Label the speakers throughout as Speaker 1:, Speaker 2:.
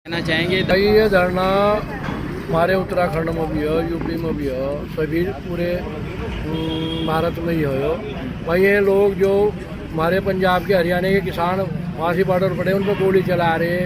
Speaker 1: कहना चाहेंगे
Speaker 2: भाई ये धरना हमारे उत्तराखंड में भी है, यूपी में भी है, सभी पूरे भारत में ही है। भाई ये लोग जो हमारे पंजाब के हरियाणा के किसान फांसी बॉर्डर पड़े उन पर गोली चला रहे,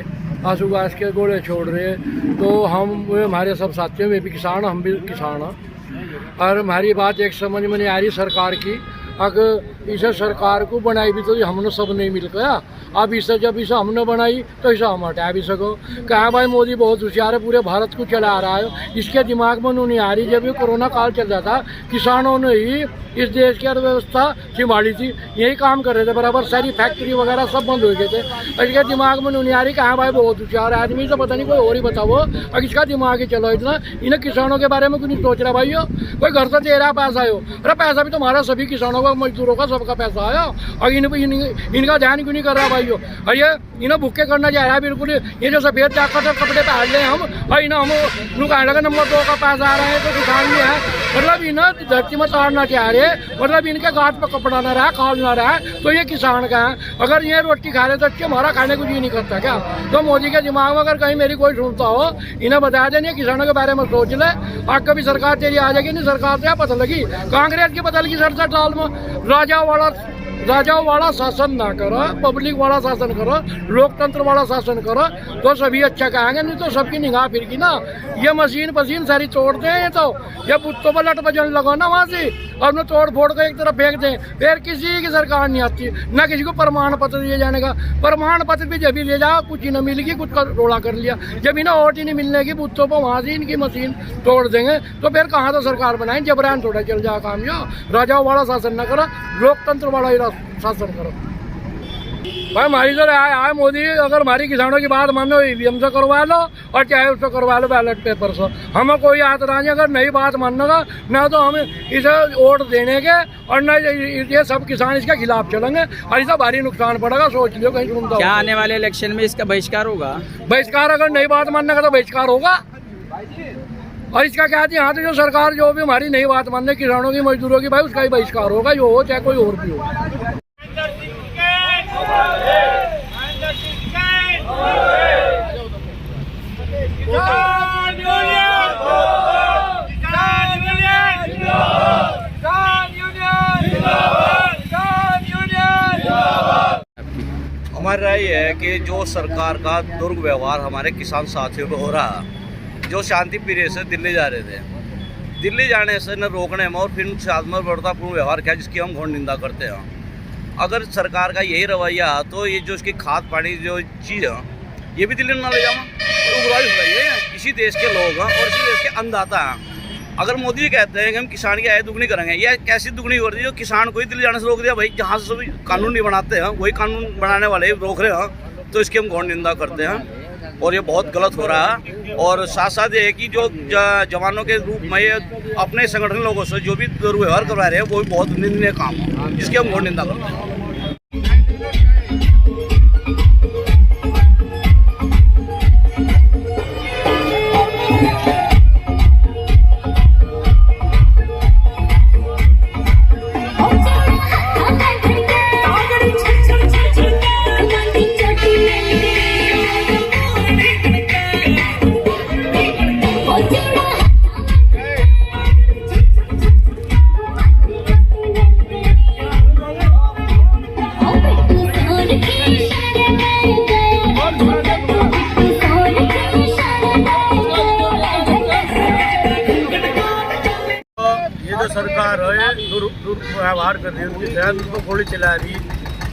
Speaker 2: आंसू गैस के गोले छोड़ रहे, तो हम हमारे सब साथियों में भी किसान, हम भी किसान हैं। और हमारी बात एक समझ में नहीं आ रही सरकार की, अगर इसे सरकार को बनाई भी तो हमने सब नहीं मिल गया। अब इसे जब इसे हमने बनाई तो इसे हम हटा भी सको। कहा भाई मोदी बहुत होशियार है, पूरे भारत को चला रहा है, इसके दिमाग में नहीं आ रही। जब ये कोरोना काल चल रहा था किसानों ने ही इस देश की अर्थव्यवस्था संभाली थी, यही काम कर रहे थे बराबर, सारी फैक्ट्री वगैरह सब बंद हो गए थे। इसके दिमाग में नहीं आ रही, कहा भाई बहुत होशियार है आदमी, तो पता नहीं कोई और ही बताओ। और इसका दिमाग ही चलो इतना, इन्हें किसानों के बारे में क्यों नहीं सोच रहा भाई? कोई घर से दे रहा पैसा हो, अरे पैसा भी तुम्हारा सभी किसानों का, मजदूरों का, सबका पैसा आया, और इनका ध्यान क्यों नहीं कर रहा भाइयों? और ये इन्हें भुक्के करना चाह रहा है बिल्कुल। ये जो सफेद जाकर कपड़े पहन ले हम, और इन्हें हम कहने लगा नंबर 2 का पैसा आ रहा है, तो किसान भी है, मतलब इन्हें धरती में ताड़ना चाह रहे, मतलब इनके गांठ पर कपड़ा ना रहा, खाल ना रहा, तो ये किसान का है। अगर ये रोटी खा रहे तो अच्छे हमारा खाने को जी नहीं करता क्या? तो मोदी के दिमाग में अगर कहीं मेरी कोई सुनता हो, इन्हें बता देनी किसानों के बारे में सोच ले। आज कभी सरकार तेरी आ जाएगी, नहीं सरकार से पता लगी, कांग्रेस की बदल की 67 साल में राजाओं वाला शासन ना करो, पब्लिक वाला शासन करो, लोकतंत्र वाला शासन करो, तो सभी अच्छा कहेंगे। नहीं तो सबकी निगाह फिर की ना, ये मशीन पसीन सारी तोड़ते हैं। ये तो ये बुत्तों पर लट बजन लगो ना वहाँ से, और उन्हें तोड़ फोड़ कर एक तरफ फेंक दें, फिर किसी की सरकार नहीं आती, ना किसी को प्रमाण पत्र दिए जाने का। प्रमाण पत्र भी जब भी ले जाओ, कुछ ही न मिलेगी, कुछ का रोड़ा कर लिया। जब इन्हें वोट ही नहीं मिलने की, बुत्तों पर वहाँ से इनकी मशीन तोड़ देंगे, तो फिर कहाँ तो सरकार बनाए? जबरान थोड़ा चल जाए काम। यो राजाओं वाला शासन न करो, लोकतंत्र वाला ही शासन करो। भाई हमारी तो आए मोदी, अगर हमारी किसानों की बात मानो ईवीएम से करवा लो, और चाहे उससे करवा लो बैलेट पेपर से, हमें कोई हाथ नहीं। अगर नई बात मानने का, ना तो हम इसे वोट देने के, और न ये सब किसान इसके खिलाफ चलेंगे, और इसका भारी नुकसान पड़ेगा। सोच लियो कहीं सुनता
Speaker 1: क्या आने वाले इलेक्शन में इसका बहिष्कार होगा?
Speaker 2: बहिष्कार अगर नई बात मानने का तो बहिष्कार होगा। और इसका क्या थी, यहाँ तो जो सरकार जो भी हमारी नई बात मानने किसानों की, मजदूरों की, भाई उसका ही बहिष्कार होगा, जो हो चाहे कोई और भी हो।
Speaker 3: हमारी राय है कि जो सरकार का दुर्व्यवहार हमारे किसान साथियों को हो रहा, जो शांति प्रिय से दिल्ली जा रहे थे, दिल्ली जाने से न रोकने में और फिर उनके साथ में बढ़तापूर्ण व्यवहार किया, जिसकी हम घोर निंदा करते हैं। अगर सरकार का यही रवैया, तो ये जो इसकी खाद पानी जो चीज़ है, ये भी दिल्ली में ना ले जाऊँ, तो बुराई हो रही है। इसी देश के लोग हैं और इसी देश के अन्नदाता हैं। अगर मोदी जी कहते हैं कि हम किसान की आय दुगनी करेंगे, यह कैसी दुगनी हो रही है जो किसान को ही दिल्ली जाने से रोक दिया? भाई जहाँ से सभी कानून नहीं बनाते हैं, वही कानून बनाने वाले रोक रहे हैं, तो इसकी हम घोर निंदा करते हैं, और ये बहुत गलत हो रहा है। और साथ साथ ये है कि जो जवानों के रूप में ये अपने संगठन लोगों से जो भी दुर्व्यवहार करवा रहे हैं, वो भी बहुत निंदनीय काम है, जिसकी हम घोर निंदा करते हैं।
Speaker 4: सरकार है दुर्व्यवहार कर रही है, उनकी शायद उनको गोली चला रही,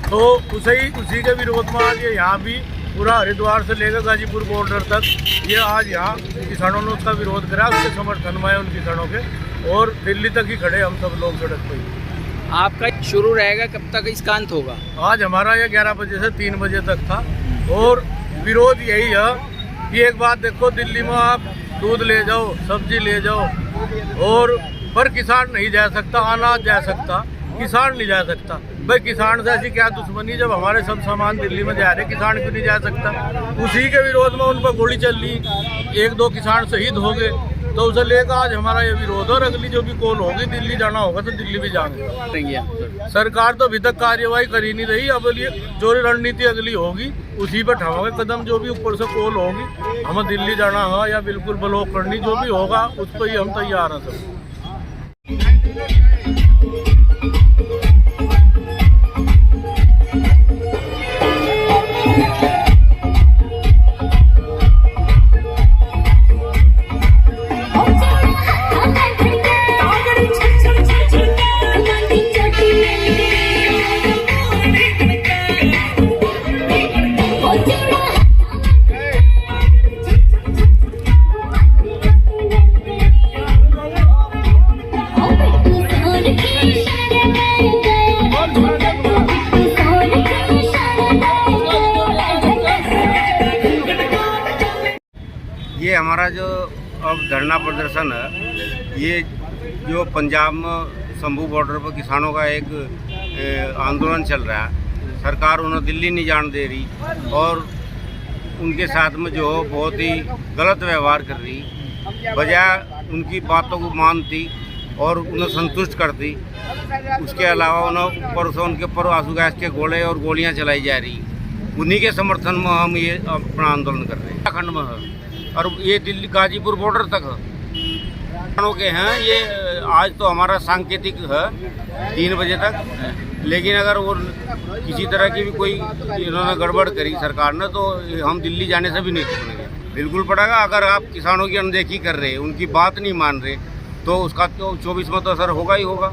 Speaker 4: तो उसी के विरोध में आज यहाँ भी पूरा हरिद्वार से लेकर गाजीपुर बॉर्डर तक ये आज यहाँ किसानों ने उसका विरोध करा, उसके समर्थन में उन किसानों के, और दिल्ली तक ही खड़े हम सब लोग सड़क पर।
Speaker 1: आपका शुरू रहेगा, कब तक इसका अंत होगा? आज
Speaker 4: हमारा ये 11 बजे से 3 बजे तक था, और विरोध यही है कि एक बात देखो, दिल्ली में आप दूध ले जाओ, सब्जी ले जाओ, और पर किसान नहीं जा सकता, अनाज जा सकता, किसान नहीं जा सकता। भाई किसान से ऐसी क्या दुश्मनी, जब हमारे सब सामान दिल्ली में जा रहे, किसान क्यों नहीं जा सकता? उसी के विरोध में उन पर गोली चल ली, 1-2 किसान शहीद हो गए, तो उसे लेकर आज हमारा ये विरोध है। और अगली जो भी कॉल होगी, दिल्ली जाना होगा तो दिल्ली भी जाएंगे। सरकार तो अभी तक कार्यवाही कर ही नहीं रही। अब ये जो रणनीति अगली होगी उसी पर उठाओगे कदम। जो भी ऊपर से कॉल होगी, हमें दिल्ली जाना है या बिल्कुल ब्लॉक करनी, जो भी होगा उस पर ही हम तैयार हैं सब।
Speaker 5: ये हमारा जो अब धरना प्रदर्शन है, ये जो पंजाब में शंभू बॉर्डर पर किसानों का एक आंदोलन चल रहा है। सरकार उन्हें दिल्ली नहीं जाने दे रही और उनके साथ में जो बहुत ही गलत व्यवहार कर रही, बजाय उनकी बातों को मानती और उन्हें संतुष्ट करती। उसके अलावा उन्हें ऊपर से उनके ऊपर आंसू गैस के गोले और गोलियां चलाई जा रही। उन्हीं के समर्थन में हम ये अपना आंदोलन कर रहे हैं। उत्तराखंड में है और ये दिल्ली गाजीपुर बॉर्डर तक है के हैं। ये आज तो हमारा सांकेतिक है 3 बजे तक, लेकिन अगर वो किसी तरह की भी कोई इन्होंने गड़बड़ करी सरकार ने, तो हम दिल्ली जाने से भी नहीं छूटेंगे। बिल्कुल पड़ेगा। अगर आप किसानों की अनदेखी कर रहे, उनकी बात नहीं मान रहे, तो उसका तो 24 में तो असर होगा ही होगा।